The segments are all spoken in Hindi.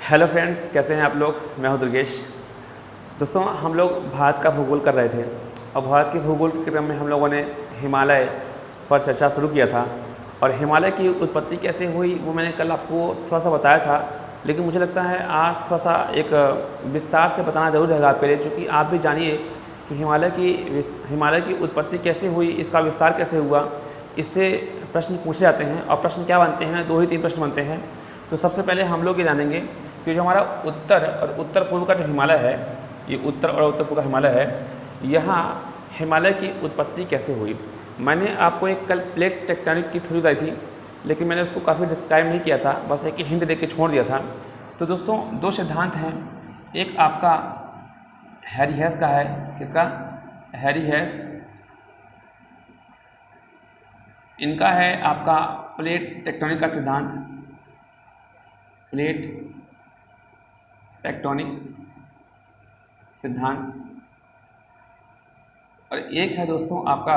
हेलो फ्रेंड्स, कैसे हैं आप लोग। मैं हूं दुर्गेश। दोस्तों, हम लोग भारत का भूगोल कर रहे थे और भारत के भूगोल के क्रम में हम लोगों ने हिमालय पर चर्चा शुरू किया था। और हिमालय की उत्पत्ति कैसे हुई वो मैंने कल आपको थोड़ा सा बताया था, लेकिन मुझे लगता है आज थोड़ा सा एक विस्तार से बताना जरूर रहेगा आपके लिए, क्योंकि आप भी जानिए कि हिमालय की उत्पत्ति कैसे हुई, इसका विस्तार कैसे हुआ। इससे प्रश्न पूछे जाते हैं और प्रश्न क्या बनते हैं, 2 ही 3 प्रश्न बनते हैं। तो सबसे पहले हम लोग ये जानेंगे कि जो हमारा उत्तर और उत्तर पूर्व का जो हिमालय है, ये उत्तर और उत्तर पूर्व का हिमालय है, यहाँ हिमालय की उत्पत्ति कैसे हुई। मैंने आपको एक कल प्लेट टेक्टोनिक की थ्योरी बताई थी, लेकिन मैंने उसको काफ़ी डिस्क्राइब नहीं किया था, बस एक हिंट दे के छोड़ दिया था। तो दोस्तों, 2 सिद्धांत हैं। एक आपका हैरी हेस का है, किसका? हैरी हेस। इनका है आपका प्लेट टेक्टोनिक का सिद्धांत, प्लेट टेक्टोनिक सिद्धांत। और एक है दोस्तों आपका,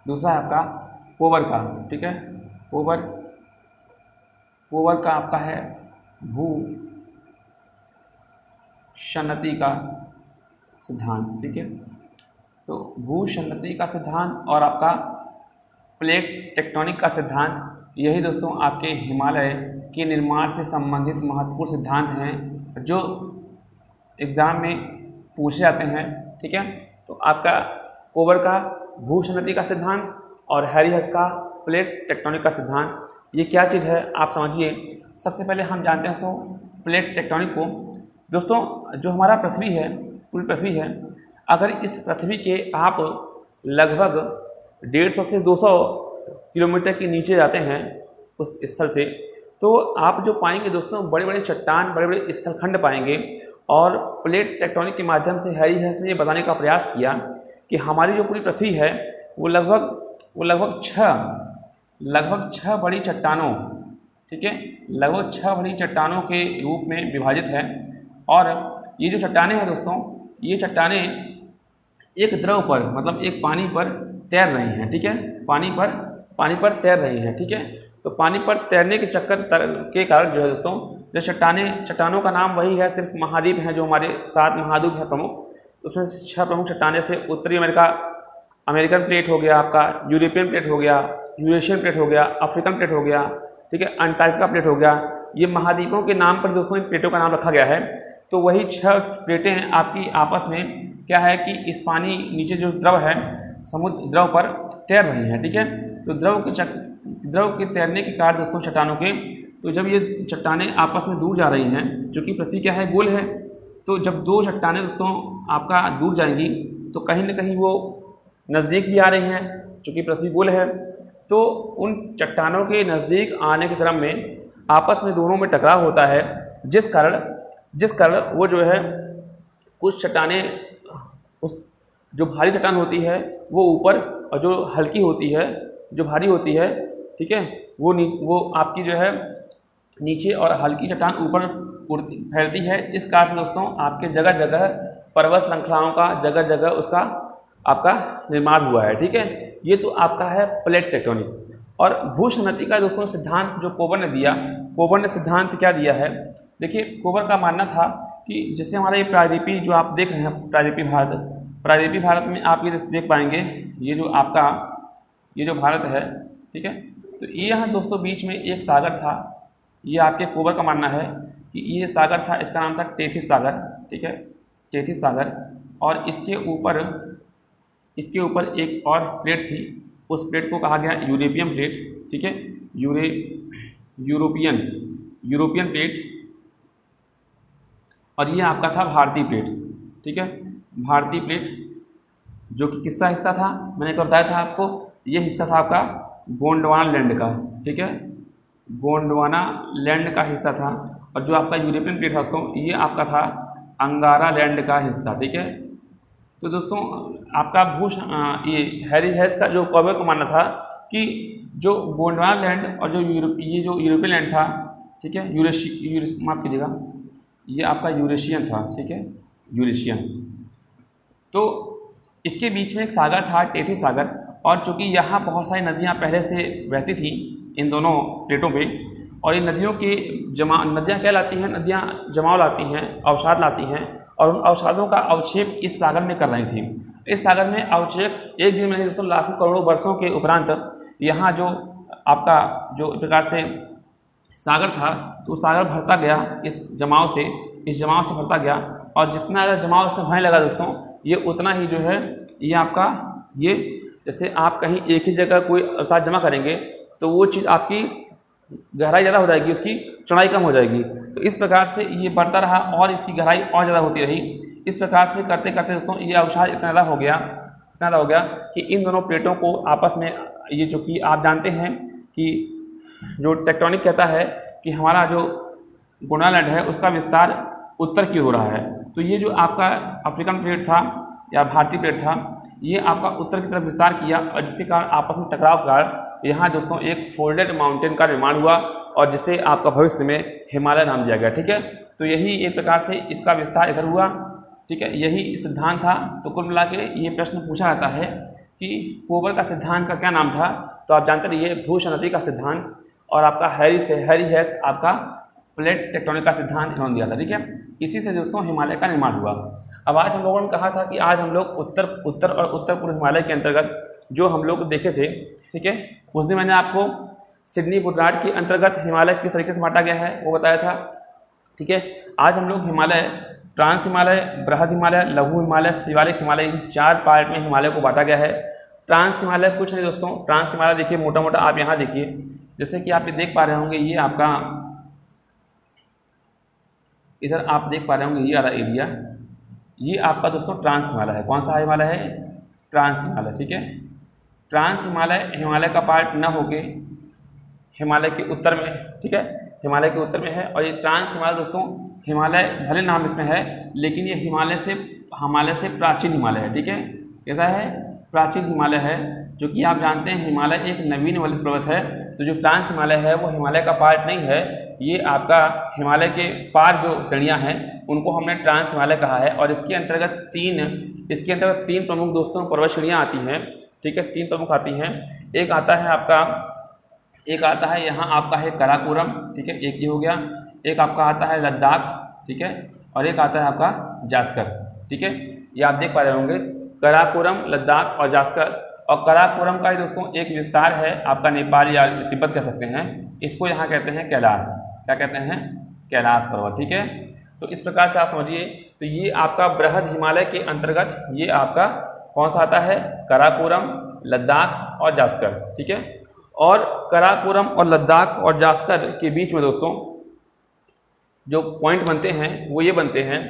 दूसरा है आपका पोवर का, ठीक है। पोवर का आपका है भूषणति का सिद्धांत, ठीक है। तो भूषणति का सिद्धांत और आपका प्लेट टेक्टोनिक का सिद्धांत, यही दोस्तों आपके हिमालय के निर्माण से संबंधित महत्वपूर्ण सिद्धांत हैं जो एग्ज़ाम में पूछे जाते हैं, ठीक है। तो आपका पोवर का भूषणति का सिद्धांत और हैरी हेस का प्लेट टेक्टोनिक का सिद्धांत, ये क्या चीज़ है आप समझिए। सबसे पहले हम जानते हैं प्लेट टेक्टोनिक को। दोस्तों, जो हमारा पृथ्वी है, पूरी पृथ्वी है, अगर इस पृथ्वी के आप लगभग 150 से 200 किलोमीटर के नीचे जाते हैं उस स्थल से, तो आप जो पाएंगे दोस्तों, बड़े बड़े चट्टान, बड़े बड़े स्थलखंड पाएंगे। और प्लेट टेक्टोनिक के माध्यम से हैरी हेस ने ये बताने का प्रयास किया कि हमारी जो पूरी पृथ्वी है वो लगभग छह बड़ी चट्टानों, ठीक है, लगभग 6 बड़ी चट्टानों के रूप में विभाजित है। और ये जो चट्टानें हैं दोस्तों, ये चट्टानें एक द्रव पर, मतलब एक पानी पर तैर रही हैं, ठीक है। पानी पर तैर रही हैं, ठीक है। तो पानी पर तैरने के के कारण जो है दोस्तों, जो चट्टानों का नाम वही है, सिर्फ महाद्वीप हैं जो हमारे 7 महाद्वीप हैं प्रमुख, उसमें 6 प्रमुख चट्टानें से उत्तरी अमेरिकन प्लेट हो गया, आपका यूरोपियन प्लेट हो गया, यूरेशियन प्लेट हो गया, अफ्रीकन प्लेट हो गया, ठीक है, अंटार्कटिका प्लेट हो गया। ये महाद्वीपों के नाम पर दोस्तों इन प्लेटों का नाम रखा गया है। तो वही 6 प्लेटें आपकी आपस में क्या है कि इस पानी नीचे जो द्रव है, समुद्र द्रव पर तैर रही हैं, ठीक है। तो द्रव के तैरने के कारण दोस्तों चट्टानों के, तो जब ये चट्टानें आपस में दूर जा रही हैं, जो कि पृथ्वी क्या है, गोल है, तो जब 2 चट्टानें दोस्तों आपका दूर जाएंगी तो कहीं ना कहीं वो नज़दीक भी आ रही हैं, चूँकि पृथ्वी गोल है। तो उन चट्टानों के नज़दीक आने के क्रम में आपस में दोनों में टकराव होता है, जिस कारण वो जो है, कुछ चट्टानें, उस जो भारी चट्टान होती है वो ऊपर, और जो हल्की होती है, जो भारी होती है, ठीक है, वो आपकी जो है नीचे, और हल्की चट्टान ऊपर फैलती है। इस कारण से दोस्तों आपके जगह जगह पर्वत श्रृंखलाओं का जगह जगह उसका आपका निर्माण हुआ है, ठीक है। ये तो आपका है प्लेट टेक्टोनिक। और भूषणति का दोस्तों सिद्धांत जो कोबर ने दिया, कोबर ने सिद्धांत क्या दिया है, देखिए, कोबर का मानना था कि जिससे हमारा ये प्रायद्वीपीय जो आप देख रहे हैं, प्रायद्वीपीय भारत में आप ये देख पाएंगे, ये जो भारत है, ठीक है। तो ये यहाँ दोस्तों बीच में एक सागर था। ये आपके कोबर का मानना है कि ये सागर था, इसका नाम था टेथिस सागर, ठीक है, टेथिस सागर। और इसके ऊपर एक और प्लेट थी, उस प्लेट को कहा गया यूरोपियन प्लेट, ठीक है, यूरोपियन प्लेट। और ये आपका था भारतीय प्लेट, ठीक है, भारतीय प्लेट, जो कि किसका हिस्सा था, मैंने तो बताया था आपको, ये हिस्सा था आपका गोंडवाना लैंड का, ठीक है, गोंडवाना लैंड का हिस्सा था। और जो आपका यूरोपियन प्लेट था दोस्तों, ये आपका था अंगारा लैंड का हिस्सा, ठीक है। तो दोस्तों आपका ये हैरी हेस का जो कोबर को मानना था कि जो गोंडवाना लैंड और जो यूरोपियन लैंड था, ठीक है, माफ कीजिएगा, ये आपका यूरेशियन था, ठीक है, यूरेशियन। तो इसके बीच में एक सागर था, टेथिस सागर। और चूँकि यहाँ बहुत सारी नदियाँ पहले से बहती थी इन दोनों प्लेटों पे, और इन नदियों के नदियाँ क्या लाती हैं, नदियाँ जमाव लाती हैं, अवसाद लाती हैं, और उन अवसादों का अवक्षेप इस सागर में कर रही थी। इस सागर में अवक्षेप एक दिन में नहीं दोस्तों, लाखों करोड़ों वर्षों के उपरांत यहाँ जो आपका जो प्रकार से सागर था, तो सागर भरता गया इस जमाव से भरता गया, और जितना ज़्यादा जमाव इसमें भरने लगा दोस्तों, ये उतना ही जो है ये आपका ये जैसे आप कहीं एक ही जगह कोई अवसाद जमा करेंगे तो वो चीज़ आपकी गहराई ज़्यादा हो जाएगी, उसकी चौड़ाई कम हो जाएगी। तो इस प्रकार से ये बढ़ता रहा और इसकी गहराई और ज़्यादा होती रही। इस प्रकार से करते करते दोस्तों ये अवसाद इतना ज़्यादा हो गया कि इन दोनों प्लेटों को आपस में, ये जो कि आप जानते हैं कि जो टेक्टोनिक कहता है कि हमारा जो गोंडवाना लैंड है उसका विस्तार उत्तर की हो रहा है। तो ये जो आपका अफ्रीकन प्लेट था या भारतीय प्लेट था, ये आपका उत्तर की तरफ विस्तार किया, और जिसके कारण आपस में टकराव के कारण यहाँ दोस्तों एक फोल्डेड माउंटेन का निर्माण हुआ, और जिसे आपका भविष्य में हिमालय नाम दिया गया। ठीक है, तो यही एक प्रकार से इसका विस्तार इधर हुआ। ठीक है, यही सिद्धांत था। तो कुल मिला के ये प्रश्न पूछा जाता है कि कोबर का सिद्धांत का क्या नाम था, तो आप जानते रहिए भूसंहति का सिद्धांत, और आपका हैरी हेस आपका प्लेट टेक्टोनिक का सिद्धांत इन्होंने दिया था। ठीक है, इसी से दोस्तों हिमालय का निर्माण हुआ। अब आज हम लोगों ने कहा था कि आज हम लोग उत्तर और उत्तर पूर्व हिमालय के अंतर्गत जो हम लोग देखे थे, ठीक है, उस दिन मैंने आपको सिडनी बुर्रार्ड के अंतर्गत हिमालय किस तरीके से बांटा गया है वो बताया था। ठीक है, आज हम लोग हिमालय, ट्रांस हिमालय, बृहद हिमालय, लघु हिमालय, शिवालिक हिमालय, इन 4 पार्ट में हिमालय को बांटा गया है। ट्रांस हिमालय कुछ नहीं दोस्तों, ट्रांस हिमालय देखिए मोटा मोटा आप यहाँ देखिए, जैसे कि आप ये देख पा रहे होंगे, ये आपका इधर आप देख पा रहे होंगे ये वाला एरिया, ये आपका दोस्तों ट्रांस हिमालय है। कौन सा हिमालय है? ट्रांस हिमालय। ठीक है, ट्रांस हिमालय का पार्ट न होके हिमालय के उत्तर में, ठीक है, हिमालय के उत्तर में है। और ये ट्रांस हिमालय दोस्तों, हिमालय भले नाम इसमें है लेकिन ये हिमालय से प्राचीन हिमालय है। ठीक है, कैसा है? प्राचीन हिमालय है, जो कि आप जानते हैं हिमालय एक नवीन वलित पर्वत है। तो जो ट्रांस हिमालय है वो हिमालय का पार्ट नहीं है, ये आपका हिमालय के पार जो श्रेणियाँ हैं उनको हमने ट्रांस हिमालय कहा है। और इसके अंतर्गत तीन प्रमुख दोस्तों पर्वत श्रेणियाँ आती हैं। ठीक है, 3 प्रमुख आती हैं। एक आता है यहाँ आपका है कराकोरम। ठीक है, एक ये हो गया। एक आपका आता है लद्दाख। ठीक है, और एक आता है आपका जास्कर। ठीक है, ये आप देख पा रहे होंगे कराकोरम, लद्दाख और जास्कर। और कराकोरम का ही दोस्तों एक विस्तार है आपका नेपाल या तिब्बत कह सकते हैं, इसको यहाँ कहते हैं कैलाश। क्या कहते हैं? कैलाश पर्वत। ठीक है, तो इस प्रकार से आप समझिए। तो ये आपका बृहद हिमालय के अंतर्गत ये आपका कौन सा आता है? कराकोरम, लद्दाख और जास्कर। ठीक है, और कराकोरम और लद्दाख और जास्कर के बीच में दोस्तों जो पॉइंट बनते हैं वो ये बनते हैं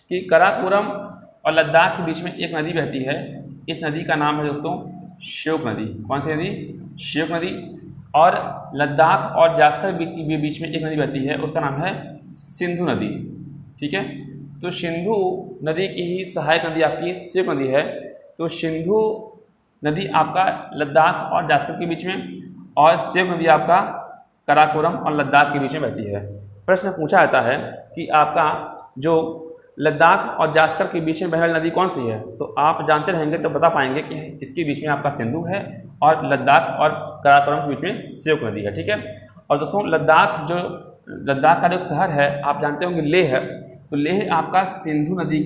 कि कराकोरम और लद्दाख के बीच में एक नदी बहती है। इस नदी का नाम है दोस्तों श्योक नदी। कौन सी नदी? श्योक नदी। और लद्दाख और जास्कर के बीच में एक नदी बहती है, उसका नाम है सिंधु नदी। ठीक है, तो सिंधु नदी की ही सहायक नदी आपकी श्योक नदी है। तो सिंधु नदी आपका लद्दाख और जास्कर के बीच में, और श्योक नदी आपका कराकोरम और लद्दाख के बीच में बहती है। प्रश्न पूछा जाता है कि आपका जो लद्दाख और जास्कर के बीच में बहने वाली नदी कौन सी है, तो आप जानते रहेंगे तो बता पाएंगे कि इसके बीच में आपका सिंधु है और लद्दाख और कराकोरम के बीच में श्योक नदी है। ठीक है, और दोस्तों लद्दाख का जो शहर है आप जानते होंगे लेह है। तो लेह आपका सिंधु नदी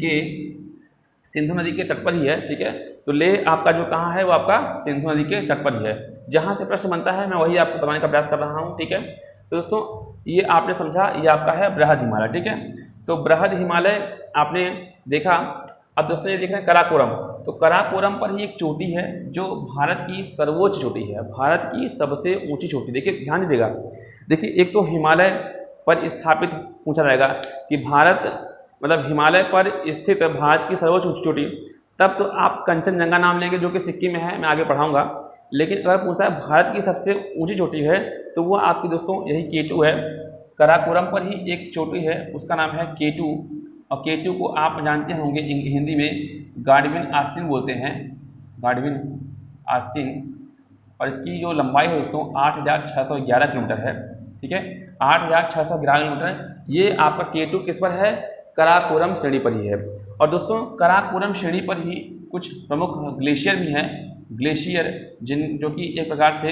के तट पर ही है। ठीक है, तो लेह आपका जो कहाँ है वो आपका सिंधु नदी के तट पर ही है। जहाँ से प्रश्न बनता है मैं वही आपको बताने का प्रयास कर रहा हूँ। ठीक है, तो दोस्तों ये आपने समझा, ये आपका है बृहद हिमालय। ठीक है, तो बृहद हिमालय आपने देखा। अब दोस्तों ये देख रहे हैं कराकोरम, तो कराकोरम पर ही एक चोटी है जो भारत की सर्वोच्च चोटी है, भारत की सबसे ऊंची चोटी। देखिए ध्यान दीजिएगा, देखिए एक तो हिमालय पर स्थापित पूछा जाएगा कि हिमालय पर स्थित भारत की सर्वोच्च ऊंची चोटी, तब तो आप कंचनजंगा नाम लेंगे जो कि सिक्किम में है, मैं आगे पढ़ाऊँगा। लेकिन अगर पूछा है भारत की सबसे ऊँची चोटी है तो वो आपकी दोस्तों यही K2 है। कराकोरम पर ही एक चोटी है, उसका नाम है K2, और K2 को आप जानते होंगे हिंदी में गाडविन आस्टिन बोलते हैं, गाडविन आस्टिन। और इसकी जो लंबाई है दोस्तों 8611 किलोमीटर है। ठीक है, 8611 किलोमीटर है। ये आपका K2 किस पर है? कराकोरम श्रेणी पर ही है। और दोस्तों कराकोरम श्रेणी पर ही कुछ प्रमुख ग्लेशियर भी हैं, ग्लेशियर जो कि एक प्रकार से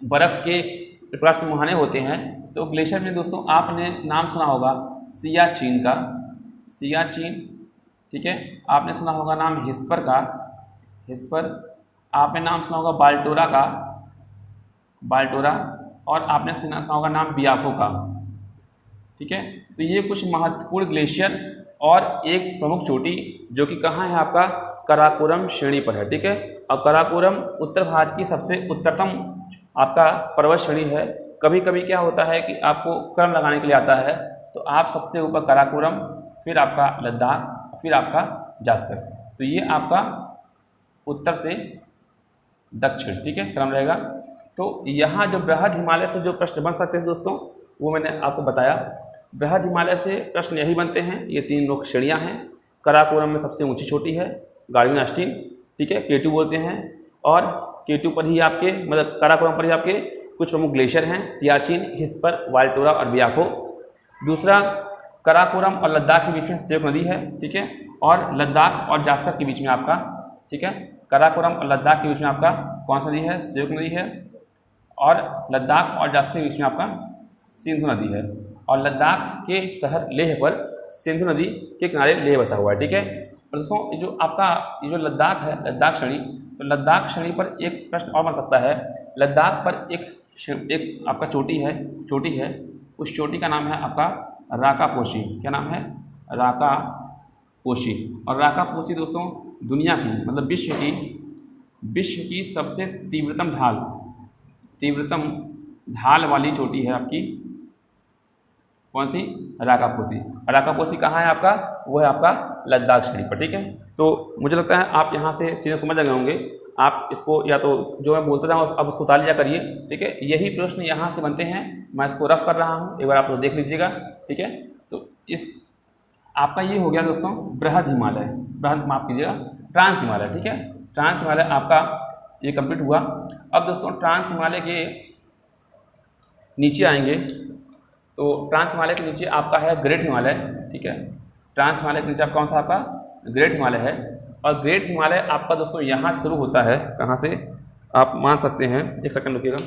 बर्फ़ के प्रकार से मुहाने होते हैं। तो ग्लेशियर में दोस्तों आपने नाम सुना होगा सियाचिन का, सियाचिन, ठीक है। आपने सुना होगा नाम हिस्पर का, हिस्पर। आपने नाम सुना होगा बाल्टोरा का, बाल्टोरा। और आपने सुना होगा नाम बियाफो का, ठीक है। तो ये कुछ महत्वपूर्ण ग्लेशियर और एक प्रमुख चोटी जो कि कहाँ है आपका कराकोरम श्रेणी पर है, ठीक है। और कराकोरम उत्तर भारत की सबसे उत्तरतम आपका पर्वत श्रेणी है। कभी कभी क्या होता है कि आपको क्रम लगाने के लिए आता है, तो आप सबसे ऊपर कराकोरम, फिर आपका लद्दाख, फिर आपका जास्कर। तो ये आपका उत्तर से दक्षिण, ठीक है, क्रम रहेगा। तो यहाँ जो बृहद हिमालय से जो प्रश्न बन सकते हैं दोस्तों, वो मैंने आपको बताया। बृहद हिमालय से प्रश्न यही बनते हैं। ये 3 मुख्य श्रेणियाँ हैं। कराकोरम में सबसे ऊंची चोटी है गार्डविन ऑस्टिन, ठीक है, K2 बोलते हैं। और K2 पर ही आपके मतलब कराकोरम पर ही आपके कुछ प्रमुख ग्लेशियर हैं, सियाचिन, हिस्पर, बाल्टोरा और बियाफो। दूसरा, कराकोरम और लद्दाख के बीच में संयुक्त नदी है, ठीक है। और लद्दाख और जास्कर के बीच में आपका, ठीक है, कराकोरम और लद्दाख के बीच में आपका कौन सा नदी है, संयुक्त नदी है। और लद्दाख और जास्कर के बीच में आपका सिंधु नदी है। और लद्दाख के शहर लेह पर सिंधु नदी के किनारे लेह बसा हुआ है, ठीक है। और दोस्तों जो आपका ये जो लद्दाख है, लद्दाख श्रेणी, तो लद्दाख श्रेणी पर एक प्रश्न और बन सकता है। लद्दाख पर एक आपका चोटी है, उस चोटी का नाम है आपका राकापोशी। क्या नाम है, राकापोशी। और राकापोशी दोस्तों दुनिया की मतलब विश्व की सबसे तीव्रतम ढाल वाली चोटी है आपकी, कौन सी, राकापोशी। राकापोशी कहाँ है आपका, वो है आपका लद्दाख श्रेणी पर, ठीक है। तो मुझे लगता है आप यहाँ से चीज़ें समझ गए होंगे। आप इसको या तो जो मैं बोलता था अब उसको उतार लिया करिए, ठीक है। यही प्रश्न यहाँ से बनते हैं। मैं इसको रफ कर रहा हूँ, एक बार आप लोग देख लीजिएगा, ठीक है। तो इस आपका ये हो गया दोस्तों बृहद हिमालय, बृहद माफ कीजिएगा, ट्रांस हिमालय, ठीक है। ट्रांस हिमालय आपका ये कंप्लीट हुआ। अब दोस्तों ट्रांस हिमालय के नीचे आएंगे, तो ट्रांस हिमालय के नीचे आपका है ग्रेट हिमालय, ठीक है। ट्रांस हिमालय के नीचे आपका कौन सा आपका ग्रेट हिमालय है। और ग्रेट हिमालय आपका दोस्तों यहाँ से शुरू होता है, कहाँ से आप मान सकते हैं, एक सेकंड रुकिएगा।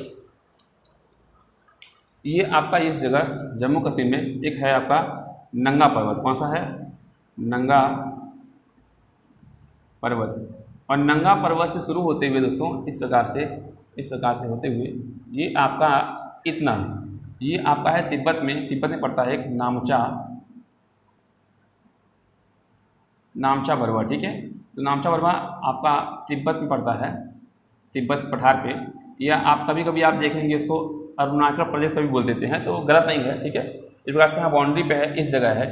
ये आपका इस जगह जम्मू कश्मीर में एक है आपका नंगा पर्वत, कौन सा है, नंगा पर्वत। और नंगा पर्वत से शुरू होते हुए दोस्तों इस प्रकार से होते हुए ये आपका इतना, ये आपका है तिब्बत में पड़ता है एक नामचा बरवा, ठीक है। तो नामचा बरवा आपका तिब्बत में पड़ता है, तिब्बत पठार पे। या आप कभी आप देखेंगे इसको अरुणाचल प्रदेश का भी बोल देते हैं, तो गलत नहीं है, ठीक है। इस प्रकार से यहाँ बाउंड्री पे है, इस जगह है,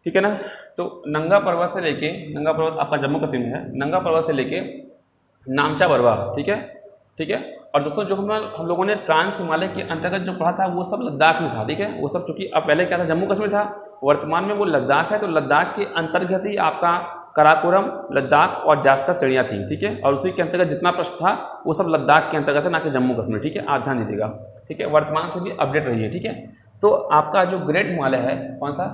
ठीक है ना। तो नंगा पर्वत से लेके, नंगा पर्वत आपका जम्मू कश्मीर में है, नंगा पर्वत से लेके नामचा बरवा, ठीक है। और दोस्तों जो हम लोगों ने ट्रांस हिमालय के अंतर्गत जो पढ़ा था वो सब लद्दाख में था, ठीक है। वो सब चूँकि अब पहले क्या था, जम्मू कश्मीर था, वर्तमान में वो लद्दाख है। तो लद्दाख के अंतर्गत ही आपका कराकोरम, लद्दाख और जास्कर श्रेणियाँ थी, ठीक है। और उसी के अंतर्गत जितना प्रश्न था वो सब लद्दाख के अंतर्गत है, ना कि जम्मू कश्मीर, ठीक है। आप ध्यान दीजिएगा, ठीक है। वर्तमान से भी अपडेट रहिए, ठीक है। तो आपका जो ग्रेट हिमालय है, कौन सा,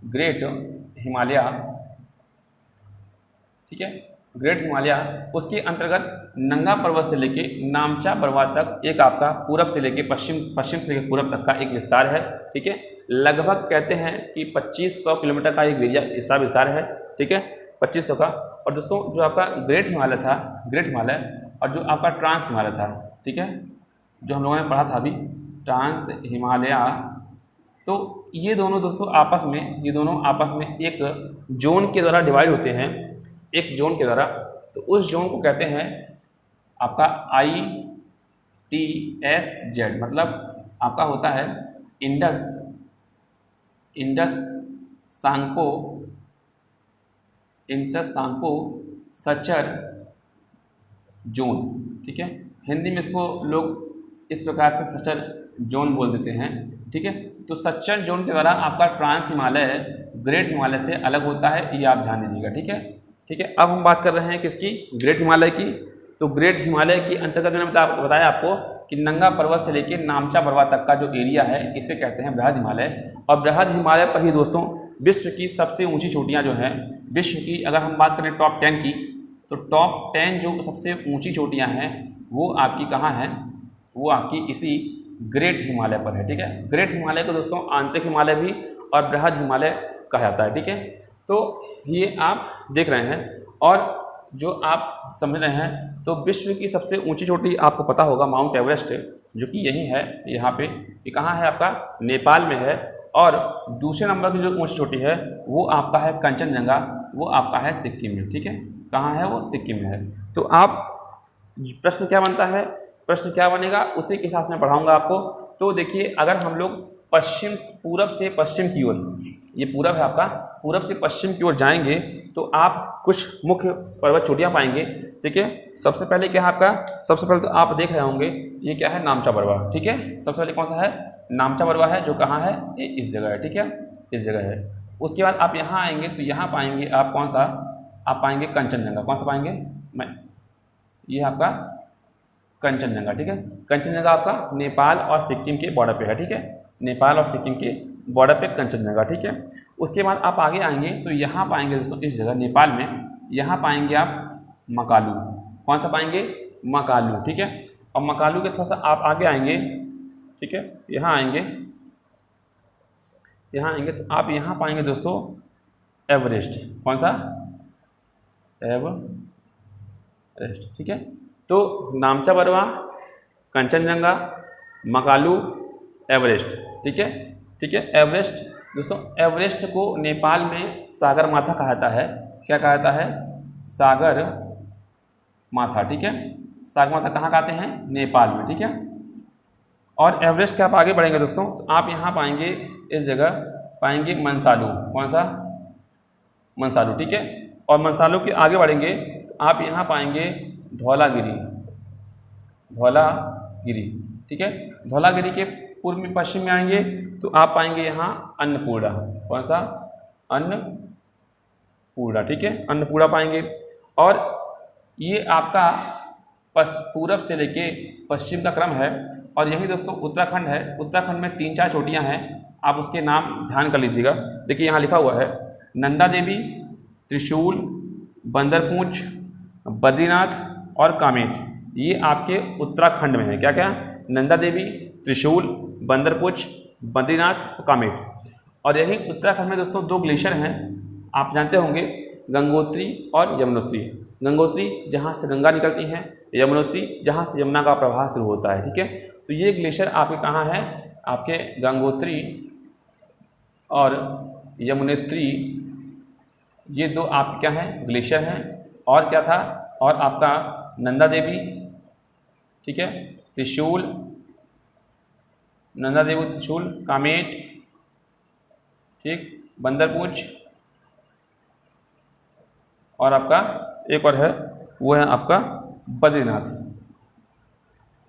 ग्रेट हिमालय, ठीक है, ग्रेट हिमालय, उसके अंतर्गत नंगा पर्वत से लेके नामचा बरवा तक एक आपका पूरब से लेके पश्चिम से लेके पूरब तक का एक विस्तार है, ठीक है। लगभग कहते हैं कि 2500 किलोमीटर का एक एरिया विस्तार है, ठीक है, 2500 का। और दोस्तों जो आपका ग्रेट हिमालय था, ग्रेट हिमालय, और जो आपका ट्रांस हिमालय था, ठीक है, जो हम लोगों ने पढ़ा था अभी ट्रांस हिमालय, तो ये दोनों दोस्तों आपस में एक जोन के द्वारा डिवाइड होते हैं, एक जोन के द्वारा। तो उस जोन को कहते हैं आपका ITSZ, मतलब आपका होता है इंडस सांको सचर जोन, ठीक है। हिंदी में इसको लोग इस प्रकार से सचर जोन बोल देते हैं, ठीक है। तो सचर जोन के द्वारा आपका ट्रांस हिमालय ग्रेट हिमालय से अलग होता है, ये आप ध्यान दीजिएगा, ठीक है। अब हम बात कर रहे हैं किसकी, ग्रेट हिमालय की। तो ग्रेट हिमालय के अंतर्गत मैंने बताया आपको कि नंगा पर्वत से लेकर नामचा बरवा तक का जो एरिया है इसे कहते हैं बृहद हिमालय। और बृहद हिमालय पर ही दोस्तों विश्व की सबसे ऊंची चोटियां जो हैं, विश्व की अगर हम बात करें टॉप 10 की, तो टॉप 10 जो सबसे ऊंची चोटियां हैं वो आपकी कहाँ हैं, वो आपकी इसी ग्रेट हिमालय पर है। ठीक है, ग्रेट हिमालय को दोस्तों आंतरिक हिमालय भी और बृहद हिमालय कहा जाता है। ठीक है, तो ये आप देख रहे हैं और जो आप समझ रहे हैं, तो विश्व की सबसे ऊंची चोटी आपको पता होगा माउंट एवरेस्ट, जो कि यही है यहाँ पे। ये कहाँ है आपका? नेपाल में है। और दूसरे नंबर की जो ऊंची चोटी है वो आपका है कंचनजंगा, वो आपका है सिक्किम में। ठीक है, कहाँ है वो? सिक्किम में है। तो आप प्रश्न क्या बनता है, प्रश्न क्या बनेगा उसी के हिसाब से मैं पढ़ाऊँगा आपको। तो देखिए, अगर हम लोग पूरब से पश्चिम की ओर, ये पूरब है आपका, पूरब से पश्चिम की ओर जाएंगे तो आप कुछ मुख्य पर्वत चोटियाँ पाएंगे। ठीक है, सबसे पहले क्या है आपका? सबसे पहले तो आप देख रहे होंगे ये क्या है? नामचा बरवा। ठीक है, सबसे पहले कौन सा है? नामचा बरवा है, जो कहाँ है? ये इस जगह है। ठीक है, इस जगह है। उसके बाद आप यहाँ आएंगे तो यहाँ पाएंगे आप कौन सा? आप पाएंगे कंचनजंगा। कौन सा पाएंगे? ये आपका कंचनजंगा। ठीक है, कंचनजंगा आपका नेपाल और सिक्किम के बॉर्डर पे है। ठीक है, नेपाल और सिक्किम के बॉर्डर पे कंचनजंगा। ठीक है, उसके बाद आप आगे आएंगे तो यहाँ पाएंगे दोस्तों, इस जगह नेपाल में यहाँ पाएंगे आप मकालू। कौन सा पाएंगे? मकालू। ठीक है, और मकालू के थोड़ा सा आप आगे आएंगे। ठीक है, यहाँ आएंगे, यहाँ आएंगे तो आप यहाँ पाएंगे दोस्तों एवरेस्ट। कौन सा? एवरेस्ट। ठीक है, तो नामचा बरवा, कंचनजंगा, मकालू, एवरेस्ट। ठीक है, ठीक है। एवरेस्ट दोस्तों, एवरेस्ट को नेपाल में सागर माथा कहा जाता है। क्या कहा जाता है? सागर माथा। ठीक है, सागर माथा कहाँ कहते हैं? नेपाल में। ठीक है, और एवरेस्ट के आप आगे बढ़ेंगे दोस्तों तो आप यहाँ पाएंगे, इस जगह पाएंगे मंसालू। कौन सा? मंसालू। ठीक है, और मंसालू के आगे बढ़ेंगे तो आप यहाँ पाएंगे धौलागिरी। धौलागिरी। ठीक है, धौलागिरी के पूर्व में पश्चिम में आएंगे तो आप पाएंगे यहाँ अन्नपूर्णा। कौन सा? अन्नपूर्णा। ठीक है, अन्नपूर्णा पाएंगे। और ये आपका पूरब से लेके पश्चिम का क्रम है। और यही दोस्तों उत्तराखंड है। उत्तराखंड में 3-4 चोटियाँ हैं, आप उसके नाम ध्यान कर लीजिएगा। देखिए यहाँ लिखा हुआ है नंदा देवी, त्रिशूल, बंदरपूंछ, बद्रीनाथ और कामेट। ये आपके उत्तराखंड में है। क्या क्या? नंदा देवी, त्रिशूल, बंदरपूंछ, बद्रीनाथ और कामेट। और यही उत्तराखंड में दोस्तों 2 ग्लेशियर हैं, आप जानते होंगे, गंगोत्री और यमुनोत्री। गंगोत्री जहाँ से गंगा निकलती हैं, यमुनोत्री जहाँ से यमुना का प्रवाह शुरू होता है। ठीक है, तो ये ग्लेशियर आपके कहाँ है? आपके गंगोत्री और यमुनोत्री, ये 2 आप क्या हैं? ग्लेशियर हैं। और क्या था? और आपका नंदा देवी, ठीक है, त्रिशूल, नंदा देवी, त्रिशूल, कामेट, ठीक, बंदरपूंछ, और आपका एक और है, वो है आपका बद्रीनाथ।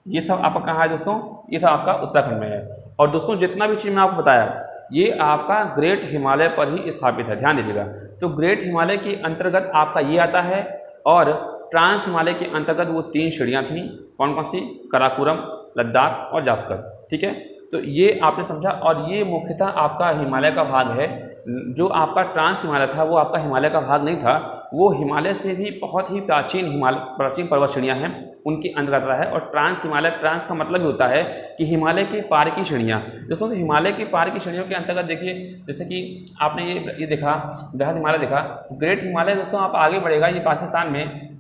ये सब आपका कहाँ है दोस्तों? ये सब आपका उत्तराखंड में है। और दोस्तों जितना भी चीज़ मैं आपको बताया ये आपका ग्रेट हिमालय पर ही स्थापित है, ध्यान दीजिएगा। तो ग्रेट हिमालय के अंतर्गत आपका ये आता है। और ट्रांस हिमालय के अंतर्गत वो 3 श्रेणियाँ थीं, कौन कौन सी? काराकोरम, लद्दाख और जास्कर। ठीक है, तो ये आपने समझा। और ये मुख्यतः आपका हिमालय का भाग है। जो आपका ट्रांस हिमालय था वो आपका हिमालय का भाग नहीं था, वो हिमालय से भी बहुत ही प्राचीन पर्वत श्रेणियाँ हैं, उनके अंतर्गत रहा है। और ट्रांस हिमालय, ट्रांस का मतलब ही होता है कि हिमालय के पार की श्रेणियाँ। दोस्तों तो हिमालय के पार की श्रेणियों के अंतर्गत देखिए, जैसे कि आपने ये देखा, बृहद हिमालय देखा, ग्रेट हिमालय दोस्तों आप आगे बढ़ेगा, ये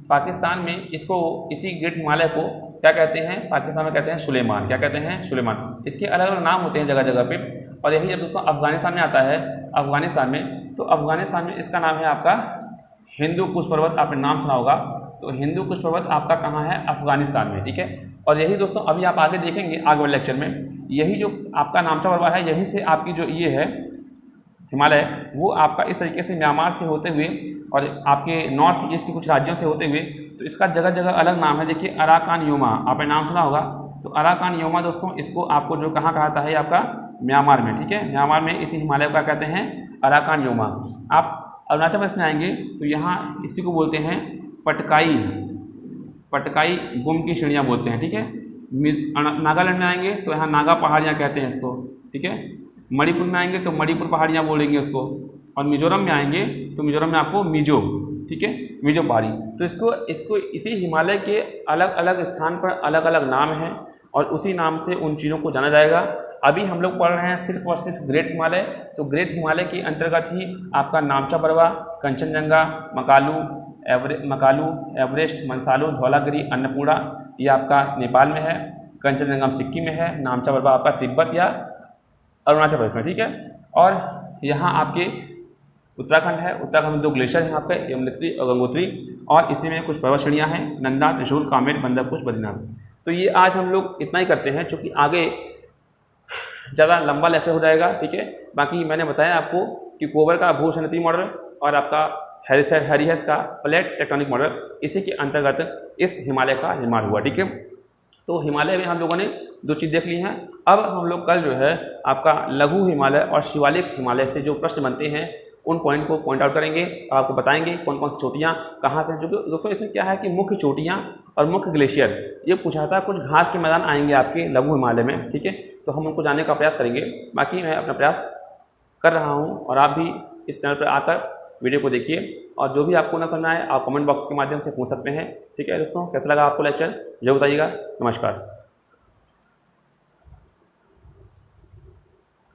पाकिस्तान में इसको, इसी ग्रेट हिमालय को क्या कहते हैं? पाकिस्तान में कहते हैं सुलेमान। क्या कहते हैं? सुलेमान। इसके अलग अलग नाम होते हैं जगह जगह पे। और यही जब दोस्तों अफगानिस्तान में आता है, अफगानिस्तान में, तो अफगानिस्तान में इसका नाम है आपका हिंदू कुश पर्वत। आपने नाम सुना होगा, तो हिंदू कुश पर्वत आपका कहाँ है? अफगानिस्तान में। ठीक है, और यही दोस्तों अभी आप आगे देखेंगे आगे वाले लेक्चर में, यही जो आपका नामचा पर्वत है, यहीं से आपकी जो ये है हिमालय, वो आपका इस तरीके से म्यांमार से होते हुए और आपके नॉर्थ ईस्ट के कुछ राज्यों से होते हुए, तो इसका जगह जगह अलग नाम है। देखिए अराकान योमा, आपने नाम सुना होगा, तो अराकान योमा दोस्तों इसको आपको जो कहाँ कहा जाता है? आपका म्यांमार में। ठीक है, म्यांमार में इसी हिमालय को कहते हैं अराकान योमा। आप अरुणाचल प्रदेश में आएंगे तो यहाँ इसी को बोलते हैं पटकाई गुम की श्रेणियाँ बोलते हैं। ठीक है, नागालैंड में आएंगे तो यहाँ नागा पहाड़ियाँ कहते हैं इसको। ठीक है, मणिपुर में आएंगे तो मणिपुर पहाड़ियाँ बोलेंगे उसको। और मिजोरम में आएंगे तो मिजोरम में आपको मिजो, ठीक है, मिजो पहाड़ी। तो इसको इसी हिमालय के अलग अलग स्थान पर अलग अलग नाम हैं। और उसी नाम से उन चीज़ों को जाना जाएगा। अभी हम लोग पढ़ रहे हैं सिर्फ और सिर्फ ग्रेट हिमालय, तो ग्रेट हिमालय के अंतर्गत ही आपका नामचा बरवा, कंचनजंगा, मकालू, एवरेस्ट, मंसालू, धौलागिरी, अन्नपूर्णा ये आपका नेपाल में है, कंचनजंगा सिक्किम में है, नामचा बरवा आपका तिब्बत या अरुणाचल प्रदेश में, ठीक है। और यहाँ आपके उत्तराखंड है, उत्तराखंड में 2 ग्लेशियर हैं आपके, यमुनोत्री और गंगोत्री, और इसी में कुछ पर्वत श्रेणियाँ हैं, नंदा, त्रिशूल, कामेर, बंदरपुर, बद्रीनाथ। तो ये आज हम लोग इतना ही करते हैं, क्योंकि आगे ज़्यादा लंबा लेक्चर हो जाएगा, ठीक है। बाकी मैंने बताया आपको कि कोबर का भूसंगति मॉडल और आपका हैरियस का प्लेट टेक्टोनिक मॉडल, इसी के अंतर्गत इस हिमालय का निर्माण हुआ, ठीक है। तो हिमालय में हम लोगों ने 2 चीज़ देख ली हैं। अब हम लोग कल जो है आपका लघु हिमालय और शिवालिक हिमालय से जो प्रश्न बनते हैं उन पॉइंट को पॉइंट आउट करेंगे और आपको बताएंगे कौन कौन सी चोटियाँ कहाँ से हैं। जो कि दोस्तों इसमें क्या है कि मुख्य चोटियाँ और मुख्य ग्लेशियर ये पूछा था, कुछ घास के मैदान आएंगे आपके लघु हिमालय में, ठीक है। तो हम उनको जानने का प्रयास करेंगे। बाकी मैं अपना प्रयास कर रहा हूँ और आप भी इस चैनल पर आकर वीडियो को देखिए, और जो भी आपको ना समझना है आप कमेंट बॉक्स के माध्यम से पूछ सकते हैं, ठीक है। दोस्तों कैसा लगा आपको लेक्चर जरूर बताइएगा। नमस्कार।